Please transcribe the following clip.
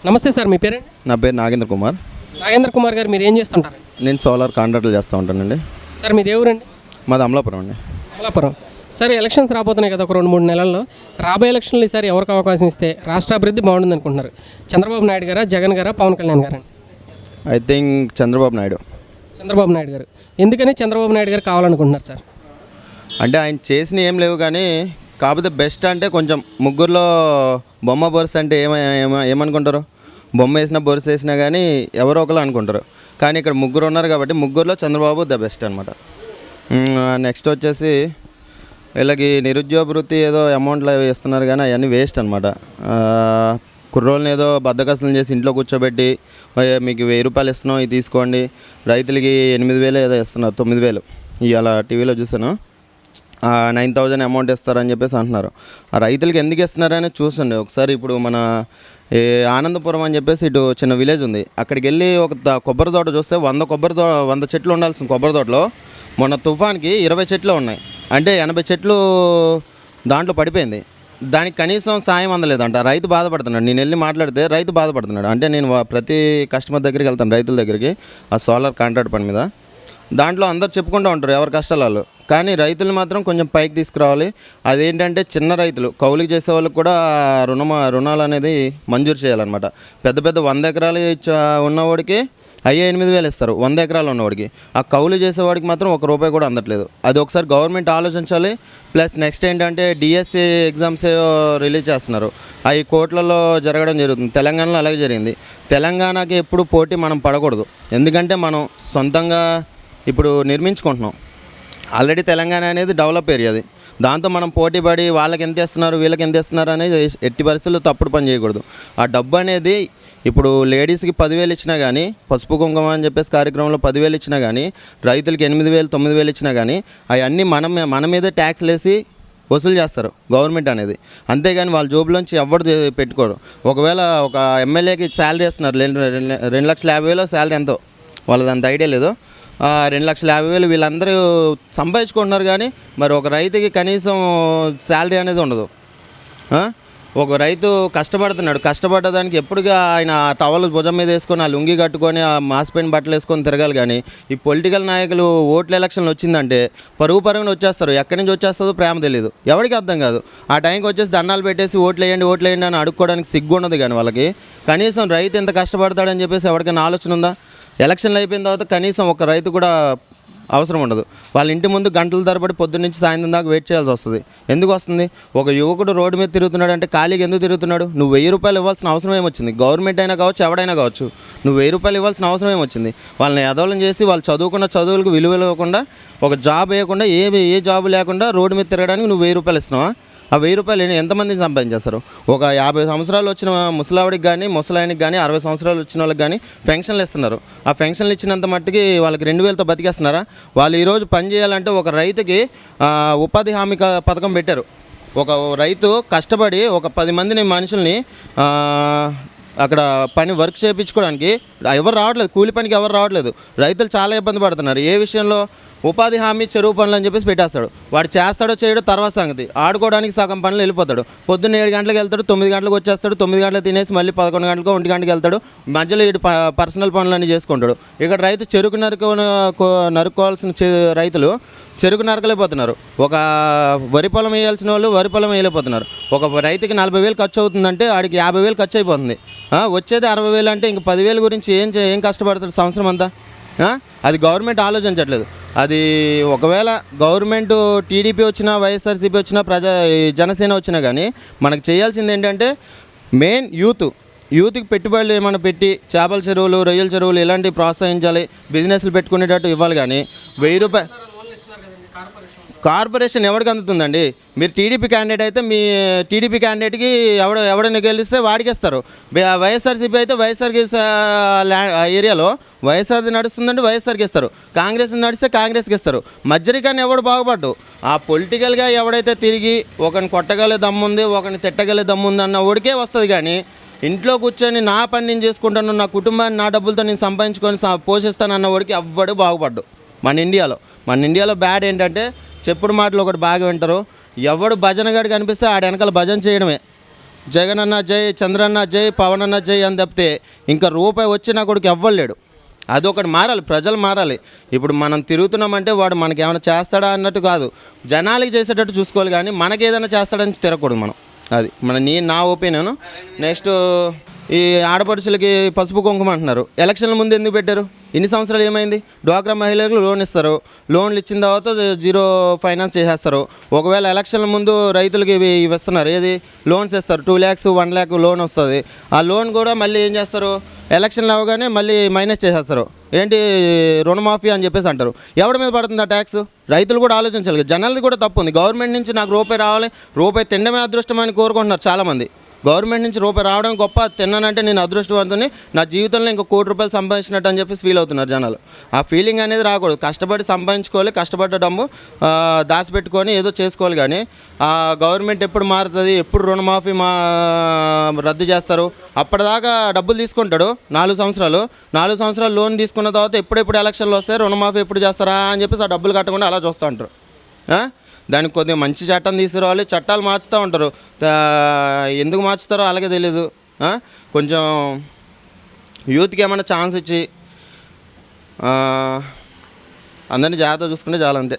నమస్తే సార్, మీ పేరండి? నా పేరు నాగేంద్ర కుమార్. నాగేంద్ర కుమార్ గారు, మీరు ఏం చేస్తుంటారు? నేను సోలార్ కాంట్రాక్ట్లు చేస్తూ ఉంటానండి. సార్ మీ దేవురండి? మాది అమలాపురం అండి. అమలాపురం. సార్ ఎలక్షన్స్ రాబోతున్నాయి కదా, ఒక 2-3 నెలల్లో. రాబోయే ఎలక్షన్లు ఈసారి ఎవరికి అవకాశం ఇస్తే రాష్ట్ర అభివృద్ధి బాగుంటుంది అనుకుంటున్నారు? చంద్రబాబు నాయుడు గారా, జగన్ గారా, పవన్ కళ్యాణ్ గారండి? I think Chandrababu Naidu. చంద్రబాబు నాయుడు గారు. ఎందుకని చంద్రబాబు నాయుడు గారు కావాలనుకుంటున్నారు సార్? అంటే ఆయన చేసిన ఏం లేవు కానీ కాకపోతే బెస్ట్ అంటే కొంచెం ముగ్గురులో బొమ్మ బొరుసు అంటే ఏమనుకుంటారు? బొమ్మ వేసినా బొరుసు వేసినా కానీ ఎవరో ఒకరు అనుకుంటారు. కానీ ఇక్కడ ముగ్గురు ఉన్నారు కాబట్టి ముగ్గురులో చంద్రబాబు ద బెస్ట్ అనమాట. నెక్స్ట్ వచ్చేసి వీళ్ళకి నిరుద్యోగ వృత్తి ఏదో అమౌంట్లో ఇస్తున్నారు కానీ అవన్నీ వేస్ట్ అనమాట. కుర్రోళ్ళని ఏదో బద్దకస్తులు చేసి ఇంట్లో కూర్చోబెట్టి మీకు 1000 రూపాయలు ఇస్తున్నాం, ఇది తీసుకోండి. రైతులకి 8000 ఏదో ఇస్తున్నారు, 9000 ఇవాళ టీవీలో చూసాను. 9000 అమౌంట్ ఇస్తారని చెప్పేసి అంటున్నారు. ఆ రైతులకి ఎందుకు ఇస్తున్నారని చూసండి ఒకసారి. ఇప్పుడు మన ఆనందపురం అని చెప్పేసి ఇటు చిన్న విలేజ్ ఉంది, అక్కడికి వెళ్ళి ఒక కొబ్బరి తోట చూస్తే 100 చెట్లు ఉండాల్సిన కొబ్బరి తోటలో మొన్న తుఫాన్కి 20 చెట్లు ఉన్నాయి. అంటే 80 చెట్లు దాంట్లో పడిపోయింది. దానికి కనీసం సాయం అందలేదంట. రైతు బాధపడుతున్నాడు. నేను వెళ్ళి మాట్లాడితే రైతు బాధపడుతున్నాడు. అంటే నేను ప్రతి కస్టమర్ దగ్గరికి వెళ్తాను, రైతుల దగ్గరికి, ఆ సోలార్ కాంట్రాక్ట్ పని మీద. దాంట్లో అందరు చెప్పుకుంటూ ఉంటారు ఎవరి కష్టాలు వాళ్ళు. కానీ రైతులు మాత్రం కొంచెం పైకి తీసుకురావాలి. అదేంటంటే చిన్న రైతులు, కౌలుకి చేసే వాళ్ళకి కూడా రుణాలు అనేది మంజూరు చేయాలన్నమాట. పెద్ద 100 ఎకరాలు ఉన్నవాడికి 8,000 ఇస్తారు, 100 ఎకరాలు ఉన్నవాడికి. ఆ కౌలు చేసేవాడికి మాత్రం ₹1 కూడా అందట్లేదు. అది ఒకసారి గవర్నమెంట్ ఆలోచించాలి. ప్లస్ నెక్స్ట్ ఏంటంటే డిఎస్సి ఎగ్జామ్స్ రిలీజ్ చేస్తున్నారు, అవి కోట్లలో జరగడం జరుగుతుంది. తెలంగాణలో అలాగే జరిగింది. తెలంగాణకి ఎప్పుడు పోటీ మనం పడకూడదు, ఎందుకంటే మనం సొంతంగా ఇప్పుడు నిర్మించుకుంటున్నాం. ఆల్రెడీ తెలంగాణ అనేది డెవలప్ ఏరియాది. దాంతో మనం పోటీ పడి వాళ్ళకి ఎంత ఇస్తున్నారు వీళ్ళకి ఎంత ఇస్తున్నారు అనేది ఎట్టి పరిస్థితుల్లో తప్పుడు పని చేయకూడదు. ఆ డబ్బు అనేది ఇప్పుడు లేడీస్కి 10,000 ఇచ్చినా కానీ, పసుపు కుంకుమ అని చెప్పేసి కార్యక్రమంలో 10,000 ఇచ్చినా కానీ, రైతులకి 8,000 9,000 ఇచ్చినా కానీ అవన్నీ మన మీదే ట్యాక్స్లు వేసి వసూలు చేస్తారు గవర్నమెంట్ అనేది. అంతేగాని వాళ్ళ జోబులోంచి ఎవరు పెట్టుకోరు. ఒకవేళ ఒక ఎమ్మెల్యేకి శాలరీ ఇస్తున్నారు, 2,50,000 శాలరీ ఎంతో, వాళ్ళది అంత ఐడియా లేదు. 2,50,000 వీళ్ళందరూ సంపాదించుకుంటున్నారు. కానీ మరి ఒక రైతుకి కనీసం శాలరీ అనేది ఉండదు. ఒక రైతు కష్టపడుతున్నాడు, కష్టపడ్డదానికి ఎప్పుడుగా ఆయన టవల్ భుజం మీద వేసుకొని, ఆ లుంగి కట్టుకొని, ఆ మాసిపోయిన బట్టలు వేసుకొని తిరగాలి. కానీ ఈ పొలిటికల్ నాయకులు ఓట్ల ఎలక్షన్లు వచ్చిందంటే పరుగున వచ్చేస్తారు. ఎక్కడి నుంచి వచ్చేస్తుందో ప్రేమ తెలియదు, ఎవరికి అర్థం కాదు. ఆ టైంకి వచ్చేసి దండాలు పెట్టేసి ఓట్లు వేయండి అని అడుక్కోవడానికి సిగ్గు ఉండదు. కానీ వాళ్ళకి కనీసం రైతు ఎంత కష్టపడతాడని చెప్పేసి ఎవరికైనా ఆలోచన ఉందా? ఎలక్షన్లు అయిపోయిన తర్వాత కనీసం ఒక రైతు కూడా అవసరం ఉండదు. వాళ్ళ ఇంటి ముందు గంటల తరబడి పొద్దున్న నుంచి సాయంత్రం దాకా వెయిట్ చేయాల్సి వస్తుంది. ఎందుకు వస్తుంది? ఒక యువకుడు రోడ్డు మీద తిరుగుతున్నాడు అంటే ఖాళీగా ఎందుకు తిరుగుతున్నాడు? నువ్వు 1000 రూపాయలు ఇవ్వాల్సిన అవసరం ఏమొచ్చింది? గవర్నమెంట్ అయినా కావచ్చు, ఎవడైనా కావచ్చు, నువ్వు 1000 రూపాయలు ఇవ్వాల్సిన అవసరం ఏమొచ్చింది? వాళ్ళని ఎదవలం చేసి వాళ్ళు చదువుకున్న చదువులకు విలువ ఇవ్వకుండా, ఒక జాబ్ వేయకుండా, ఏ జాబ్ లేకుండా రోడ్డు మీద తిరగడానికి నువ్వు 1000 రూపాయలు ఇస్తున్నావా? ఆ 1000 రూపాయలు ఎంతమందిని సంపాదించేస్తారు? ఒక 50 సంవత్సరాలు వచ్చిన ముసలావిడికి కానీ, ముసలాయనికి కానీ, 60 సంవత్సరాలు వచ్చిన వాళ్ళకి కానీ పెన్షన్లు ఇస్తున్నారు. ఆ పెన్షన్లు ఇచ్చినంత మట్టుకి వాళ్ళకి 2,000తో బతికేస్తున్నారా? వాళ్ళు ఈరోజు పని చేయాలంటే ఒక రైతుకి ఉపాధి హామీ పథకం పెట్టారు. ఒక రైతు కష్టపడి ఒక 10 మందిని మనుషుల్ని అక్కడ వర్క్ చేయించుకోవడానికి ఎవరు రావట్లేదు, కూలి పనికి ఎవరు రావట్లేదు. రైతులు చాలా ఇబ్బంది పడుతున్నారు. ఏ విషయంలో? ఉపాధి హామీ చెరువు పనులు అని చెప్పేసి పెట్టేస్తాడు. వాడు చేస్తాడో చేయడో తర్వాత సంగతి. ఆడుకోవడానికి సగం పనులు వెళ్ళిపోతాడు. పొద్దున్న 7 గంటలకు వెళ్తాడు, 9 గంటలకు వచ్చేస్తాడు. 9 గంటలకు తినేసి మళ్ళీ 11 గంటలకు 1 గంటకి వెళ్తాడు. మధ్యలో ఇటు పర్సనల్ పనులన్నీ చేసుకుంటాడు. ఇక్కడ రైతు చెరుకు నరుకోవాల్సిన రైతులు చెరుకు నరకలేకపోతున్నారు. ఒక వరి పొలం వేయాల్సిన వాళ్ళు వరి పొలం వేయలేకపోతున్నారు. ఒక రైతుకి 40,000 ఖర్చు అవుతుందంటే ఆడికి 50,000 ఖర్చు అయిపోతుంది. వచ్చేది 60,000 అంటే ఇంక 10,000 గురించి ఏం కష్టపడతాడు సంవత్సరం అంతా? అది గవర్నమెంట్ ఆలోచించట్లేదు. అది ఒకవేళ గవర్నమెంట్ టీడీపీ వచ్చినా, వైఎస్ఆర్సీపీ వచ్చినా, జనసేన వచ్చినా కానీ మనకు చేయాల్సింది ఏంటంటే మెయిన్ యూత్కి పెట్టుబడులు ఏమైనా పెట్టి చేపల చెరువులు, రొయ్యల చెరువులు ఇలాంటివి ప్రోత్సహించాలి. బిజినెస్లు పెట్టుకునేటట్టు ఇవ్వాలి. కానీ 1000 రూపాయలు కార్పొరేషన్ ఎవరికి అందుతుందండి? మీరు టీడీపీ క్యాండిడేట్ అయితే మీ టీడీపీ క్యాండిడేట్కి ఎవడైనా గెలిస్తే వాడికి ఇస్తారు. వైఎస్ఆర్సీపీ అయితే వైఎస్ఆర్కి ఏరియాలో వైఎస్ఆర్ది నడుస్తుందంటే వైఎస్ఆర్కి ఇస్తారు. కాంగ్రెస్ నడిస్తే కాంగ్రెస్కి ఇస్తారు. మధ్యరికాన్ని ఎవడు బాగుపడ్డు. ఆ పొలిటికల్గా ఎవడైతే తిరిగి ఒకరిని కొట్టగలే దమ్ముంది, ఒకరిని తిట్టగలే దమ్ముంది అన్న ఓడికే వస్తుంది. కానీ ఇంట్లో కూర్చొని నా పని నేను చేసుకుంటాను, నా కుటుంబాన్ని నా డబ్బులతో నేను సంపాదించుకొని పోషిస్తాను అన్న ఓడికి ఎవ్వడు బాగుపడ్డు. మన ఇండియాలో బ్యాడ్ ఏంటంటే చెప్పుడు మాటలు ఒకటి బాగా వింటారు. ఎవడు భజనగాడు కనిపిస్తే ఆడ వెనకాల భజన చేయడమే. జగన్ అన్న జై, చంద్రన్న జై, పవన్ అన్న జై అని తప్పితే ఇంకా రూపాయి వచ్చినా కొడుకు ఎవ్వలేడు. అదొకటి మారాలి, ప్రజలు మారాలి. ఇప్పుడు మనం తిరుగుతున్నామంటే వాడు మనకి ఏమైనా చేస్తాడా అన్నట్టు కాదు, జనాలకి చేసేటట్టు చూసుకోవాలి, కానీ మనకి ఏదైనా చేస్తాడని తిరగకూడదు మనం. అది నా ఒపీనియన్. నెక్స్ట్ ఈ ఆడపడుచులకి పసుపు కుంకుమ అంటున్నారు. ఎలక్షన్ల ముందు ఎందుకు పెట్టారు? ఇన్ని సంవత్సరాలు ఏమైంది? డ్వాక్రా మహిళలకు లోన్ ఇస్తారు, లోన్లు ఇచ్చిన తర్వాత జీరో ఫైనాన్స్ చేసేస్తారు. ఒకవేళ ఎలక్షన్ల ముందు రైతులకి ఇవి ఇస్తున్నారు, ఏది లోన్స్ ఇస్తారు, 2 lakhs 1 lakh లోన్ వస్తుంది. ఆ లోన్ కూడా మళ్ళీ ఏం చేస్తారు, ఎలక్షన్లు అవ్వగానే మళ్ళీ మైనస్ చేసేస్తారు. ఏంటి రుణమాఫీ అని చెప్పేసి అంటారు. ఎవరి మీద పడుతుంది ఆ ట్యాక్స్? రైతులు కూడా ఆలోచించాలి. జనాలది కూడా తప్పు ఉంది. గవర్నమెంట్ నుంచి నాకు రూపాయి రావాలి, రూపాయి తినడమే అదృష్టం అని కోరుకుంటున్నారు చాలామంది. గవర్నమెంట్ నుంచి రూపాయి రావడం గొప్ప, తిన్నానంటే నేను అదృష్టవంతుని, నా జీవితంలో ఇంకో 1 కోటి రూపాయలు సంపాదించినట్టు అని చెప్పేసి ఫీల్ అవుతున్నారు జనాలు. ఆ ఫీలింగ్ అనేది రాకూడదు. కష్టపడి సంపాదించుకోవాలి, కష్టపడ్డ డబ్బు దాచిపెట్టుకొని ఏదో చేసుకోవాలి. కానీ ఆ గవర్నమెంట్ ఎప్పుడు మారుతుంది, ఎప్పుడు రుణమాఫీ రద్దు చేస్తారు, అప్పటిదాకా డబ్బులు తీసుకుంటాడు. 4 సంవత్సరాలు లోన్ తీసుకున్న తర్వాత ఎప్పుడెప్పుడు ఎలక్షన్లు వస్తాయి, రుణమాఫీ ఎప్పుడు చేస్తారా అని చెప్పేసి ఆ డబ్బులు కట్టకుండా అలా చూస్తూ ఉంటారు. దానికి కొద్దిగా మంచి చట్టం తీసుకురావాలి. చట్టాలు మార్చుతూ ఉంటారు, ఎందుకు మార్చుతారో అలాగే తెలీదు. కొంచెం యూత్కి ఏమైనా ఛాన్స్ ఇచ్చి అందరినీ జాగ్రత్తగా చూసుకుంటే చాలా, అంతే.